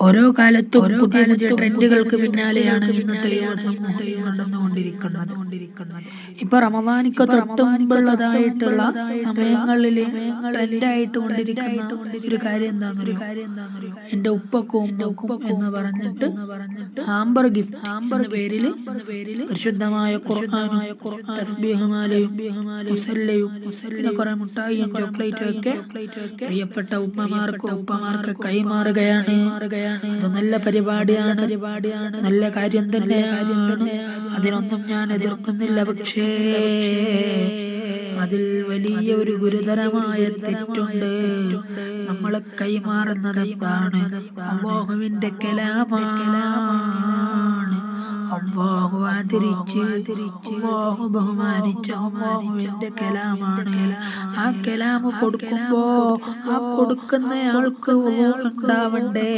ഓരോ കാലത്തും പുതിയ പുതിയ ട്രെൻഡുകൾക്ക് പിന്നാലെയാണ് ഇന്നത്തെ യുവസമൂഹം നടന്നുകൊണ്ടിരിക്കുന്നത്. ഇപ്പൊ റമദാനിക്ക് തൊട്ട് മുമ്പുള്ളതായിട്ടുള്ള സമയങ്ങളില് ട്രെൻഡായിട്ട് കൊണ്ടിരിക്കുന്ന ഒരു കാര്യം എന്താണെന്നറിയോ? എന്റെ ഉപ്പക്കും ഉമ്മക്കും എന്ന് പറഞ്ഞിട്ട് ഹാമ്പർ ഗിഫ്റ്റ് എന്ന പേരില് പരിശുദ്ധമായ ഖുർആനും തസ്ബീഹുമാലയും മുസല്ലയും പിന്നെ കുറെ മുട്ടായിയും ചോക്ലേറ്റും ഒക്കെ പ്രിയപ്പെട്ട ഉമ്മമാർക്കും ഉപ്പമാർക്ക് കൈമാറുകയാണ്. അത് നല്ല പരിപാടിയാണ്, നല്ല കാര്യം തന്നെയാണ്. അതിനൊന്നും ഞാൻ എതിർക്കുന്നില്ല. പക്ഷേ അതിൽ വലിയ ഒരു ഗുരുതരമായ തെറ്റുണ്ട്. നമ്മൾ കൈമാറുന്നത് എന്താണ്? അല്ലാഹുവിന്റെ കലാമാണ്. അല്ലാഹു ആദരിച്ച്, അല്ലാഹു ബഹുമാനിച്ച അല്ലാഹുവിന്റെ കലാമാണ്. ആ കലാമ് കൊടുക്കുമ്പോ ആ കൊടുക്കുന്നയാൾക്ക് ഉണ്ടാവണ്ടേ?